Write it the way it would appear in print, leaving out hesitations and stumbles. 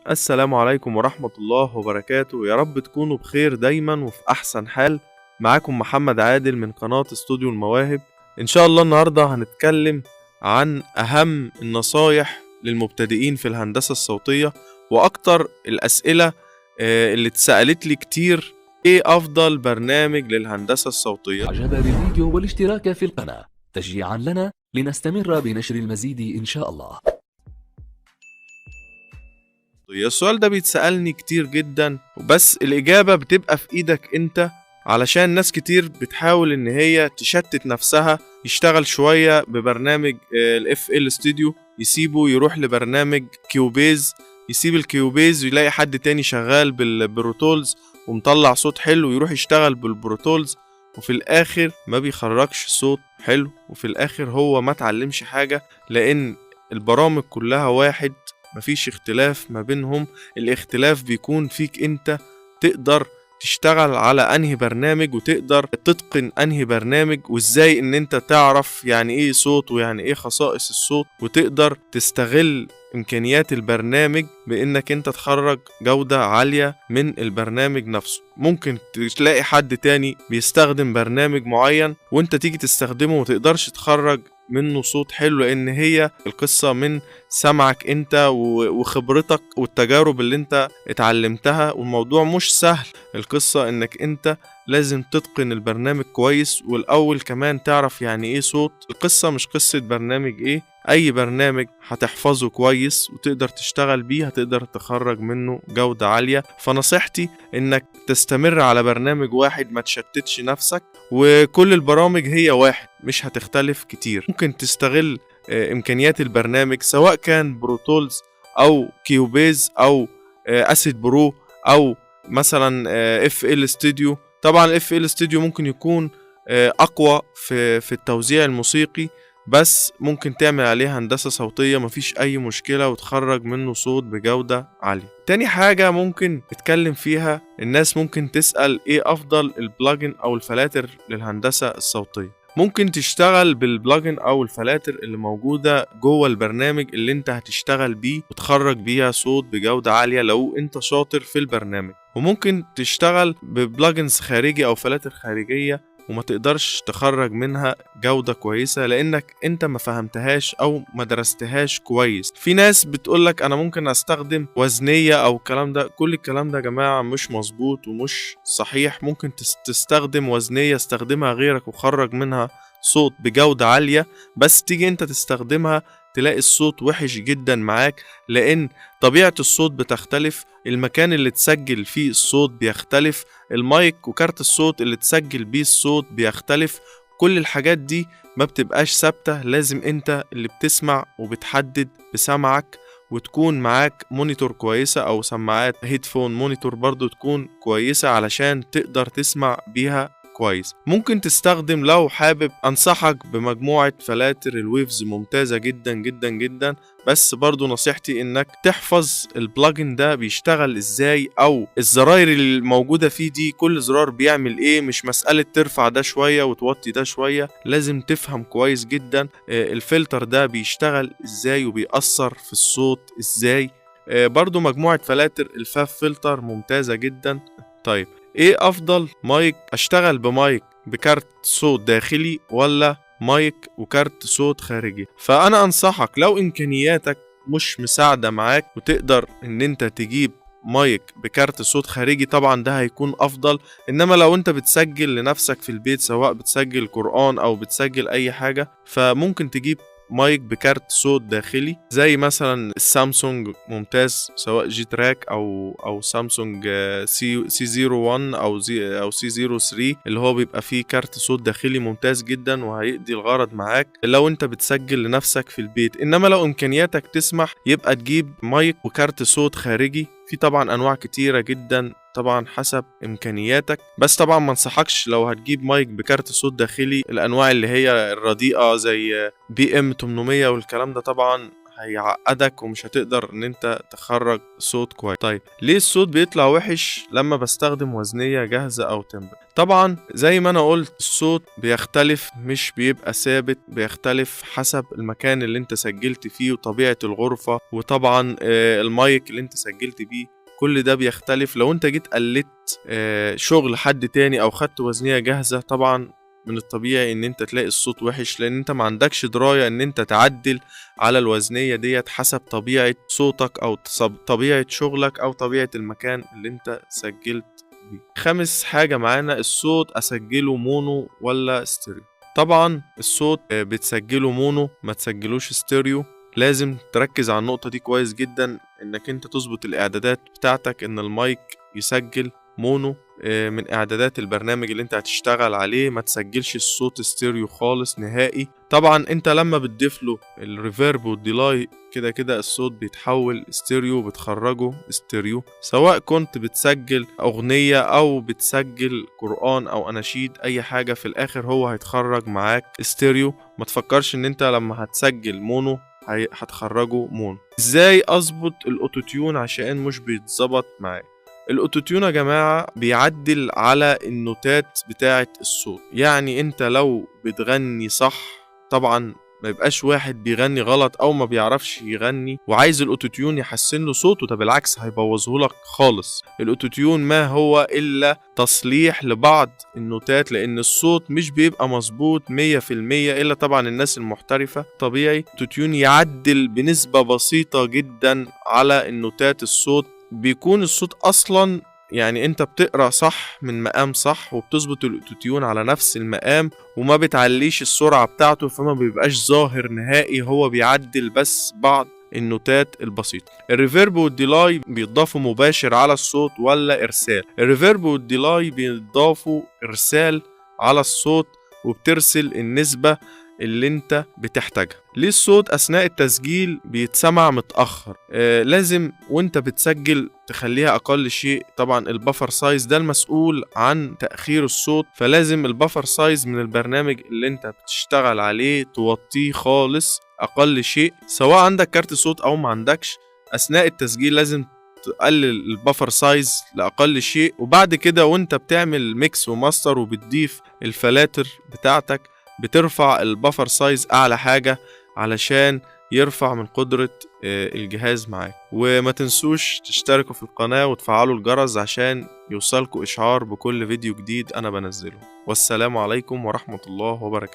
السلام عليكم ورحمة الله وبركاته. يا رب تكونوا بخير دايما وفي أحسن حال. معاكم محمد عادل من قناة استوديو المواهب. إن شاء الله النهاردة هنتكلم عن أهم النصايح للمبتدئين في الهندسة الصوتية، وأكتر الأسئلة اللي اتسألت لي كتير: إيه أفضل برنامج للهندسة الصوتية؟ إعجاب بالفيديو والاشتراك في القناة تشجيعا لنا لنستمر بنشر المزيد إن شاء الله. السؤال ده بيتسألني كتير جدا، وبس الإجابة بتبقى في إيدك أنت، علشان ناس كتير بتحاول إن هي تشتت نفسها، يشتغل شوية ببرنامج ال FL Studio، يسيبه يروح لبرنامج كيوبيز، يسيب الكيوبيز ويلاقي حد تاني شغال بالبروتولز ومطلع صوت حلو، يروح يشتغل بالبروتولز وفي الآخر ما بيخرجش صوت حلو، وفي الآخر هو ما تعلمش حاجة، لأن البرامج كلها واحد، مفيش اختلاف ما بينهم. الاختلاف بيكون فيك انت تقدر تشتغل على انهي برنامج وتقدر تتقن انهي برنامج، وازاي ان انت تعرف يعني ايه صوت ويعني ايه خصائص الصوت، وتقدر تستغل امكانيات البرنامج بانك انت تخرج جودة عالية من البرنامج نفسه. ممكن تلاقي حد تاني بيستخدم برنامج معين وانت تيجي تستخدمه ومتقدرش تخرج منه صوت حلو، لان هي القصة من سمعك انت وخبرتك والتجارب اللي انت اتعلمتها، والموضوع مش سهل. القصة انك انت لازم تتقن البرنامج كويس، والاول كمان تعرف يعني ايه صوت. القصة مش قصة برنامج ايه، اي برنامج هتحفظه كويس وتقدر تشتغل بيه هتقدر تخرج منه جودة عالية. فنصيحتي انك تستمر على برنامج واحد، ما تشتتش نفسك، وكل البرامج هي واحد مش هتختلف كتير. ممكن تستغل امكانيات البرنامج سواء كان بروتولز او كيوبيز او اسيد برو او مثلا FL Studio. طبعا FL Studio ممكن يكون اقوى في التوزيع الموسيقي، بس ممكن تعمل عليه هندسة صوتية مفيش اي مشكلة وتخرج منه صوت بجودة عالية. تاني حاجة ممكن نتكلم فيها، الناس ممكن تسأل ايه افضل البلاجن او الفلاتر للهندسة الصوتية. ممكن تشتغل بالبلاجن او الفلاتر اللي موجودة جوه البرنامج اللي انت هتشتغل بيه وتخرج بيها صوت بجودة عالية لو انت شاطر في البرنامج. وممكن تشتغل ببلاجنز خارجي او فلاتر خارجية وما تقدرش تخرج منها جودة كويسة لانك انت ما فهمتهاش او ما درستهاش كويس. في ناس بتقولك انا ممكن استخدم وزنية او الكلام ده، كل الكلام ده يا جماعة مش مظبوط ومش صحيح. ممكن تستخدم وزنية استخدمها غيرك وخرج منها صوت بجودة عالية، بس تيجي انت تستخدمها تلاقي الصوت وحش جدا معاك، لان طبيعة الصوت بتختلف، المكان اللي تسجل فيه الصوت بيختلف، المايك وكارت الصوت اللي تسجل بيه الصوت بيختلف. كل الحاجات دي ما بتبقاش ثابتة، لازم انت اللي بتسمع وبتحدد بسمعك، وتكون معاك مونيتور كويسة او سماعات هيدفون مونيتور برضو تكون كويسة علشان تقدر تسمع بيها كويس. ممكن تستخدم، لو حابب انصحك بمجموعة فلاتر الويفز ممتازة جدا جدا جدا، بس برضو نصيحتي انك تحفظ البلاجن ده بيشتغل ازاي، او الزراير اللي موجودة فيه دي كل زرار بيعمل ايه، مش مسألة ترفع ده شوية وتوطي ده شوية، لازم تفهم كويس جدا الفلتر ده بيشتغل ازاي وبيأثر في الصوت ازاي. برضو مجموعة فلاتر الفاف فلتر ممتازة جدا. طيب ايه افضل مايك؟ اشتغل بمايك بكارت صوت داخلي ولا مايك وكارت صوت خارجي؟ فانا انصحك لو امكانياتك مش مساعدة معاك وتقدر ان انت تجيب مايك بكارت صوت خارجي، طبعا ده هيكون افضل. انما لو انت بتسجل لنفسك في البيت، سواء بتسجل قرآن او بتسجل اي حاجة، فممكن تجيب مايك بكارت صوت داخلي زي مثلا السامسونج ممتاز، سواء جي تراك او سامسونج سي 01 او سي 03، اللي هو بيبقى فيه كارت صوت داخلي ممتاز جدا وهيقضي الغرض معاك لو انت بتسجل لنفسك في البيت. انما لو امكانياتك تسمح يبقى تجيب مايك وكارت صوت خارجي. في طبعا انواع كتيرة جدا طبعا حسب امكانياتك، بس طبعا ما انصحكش لو هتجيب مايك بكارت صوت داخلي الانواع اللي هي الرديئة زي BM 800 والكلام ده، طبعا هيعقدك ومش هتقدر ان انت تخرج صوت كويس. طيب ليه الصوت بيطلع وحش لما بستخدم وزنية جاهزة او تمبر؟ طبعا زي ما انا قلت الصوت بيختلف، مش بيبقى ثابت، بيختلف حسب المكان اللي انت سجلت فيه وطبيعة الغرفة، وطبعا المايك اللي انت سجلت بيه، كل ده بيختلف. لو انت جيت قلدت شغل حد تاني او خدت وزنية جاهزة، طبعا من الطبيعي ان انت تلاقي الصوت وحش، لان انت ما عندكش دراية ان انت تعدل على الوزنية ديت حسب طبيعة صوتك او طبيعة شغلك او طبيعة المكان اللي انت سجلت بيه. خامس حاجة معانا، الصوت اسجله مونو ولا ستيريو؟ طبعا الصوت بتسجله مونو، ما تسجلوش ستيريو. لازم تركز على النقطة دي كويس جدا، انك انت تظبط الاعدادات بتاعتك ان المايك يسجل مونو من اعدادات البرنامج اللي انت هتشتغل عليه. ما تسجلش الصوت ستيريو خالص نهائي. طبعا انت لما بتضيف له الريفيرب والديلاي كده كده الصوت بيتحول ستيريو، بتخرجه ستيريو، سواء كنت بتسجل اغنية او بتسجل قرآن او اناشيد، اي حاجة في الاخر هو هيتخرج معاك ستيريو. ما تفكرش ان انت لما هتسجل مونو هتخرجه مونو. ازاي اظبط الاوتوتيون عشان مش بيتظبط معايا؟ الاوتوتيون يا جماعة بيعدل على النوتات بتاعة الصوت. يعني انت لو بتغني صح، طبعا ما يبقاش واحد بيغني غلط او ما بيعرفش يغني وعايز الاوتوتيون يحسن له صوته، ده بالعكس هيبوظه لك خالص. الاوتوتيون ما هو الا تصليح لبعض النوتات، لان الصوت مش بيبقى مظبوط 100% الا طبعا الناس المحترفة. طبيعي الاوتوتيون يعدل بنسبة بسيطة جدا على النوتات الصوت، بيكون الصوت اصلا يعني انت بتقرأ صح من مقام صح، وبتظبط الاوتوتيون على نفس المقام وما بتعليش السرعة بتاعته، فما بيبقاش ظاهر نهائي، هو بيعدل بس بعض النوتات البسيطة. الريفيرب والديلاي بيضافوا مباشر على الصوت ولا ارسال؟ الريفيرب والديلاي بيضافوا ارسال على الصوت، وبترسل النسبة اللي انت بتحتاجها. ليه الصوت اثناء التسجيل بيتسمع متأخر؟ لازم وانت بتسجل تخليها اقل شيء. طبعا البفر سايز ده المسؤول عن تأخير الصوت، فلازم البفر سايز من البرنامج اللي انت بتشتغل عليه توطيه خالص اقل شيء، سواء عندك كارت صوت او ما عندكش. اثناء التسجيل لازم تقلل البفر سايز لأقل شيء، وبعد كده وانت بتعمل ميكس وماستر وبتضيف الفلاتر بتاعتك بترفع البفر سايز اعلى حاجة علشان يرفع من قدرة الجهاز معاك. وما تنسوش تشتركوا في القناة وتفعلوا الجرس عشان يوصلكوا اشعار بكل فيديو جديد انا بنزله. والسلام عليكم ورحمة الله وبركاته.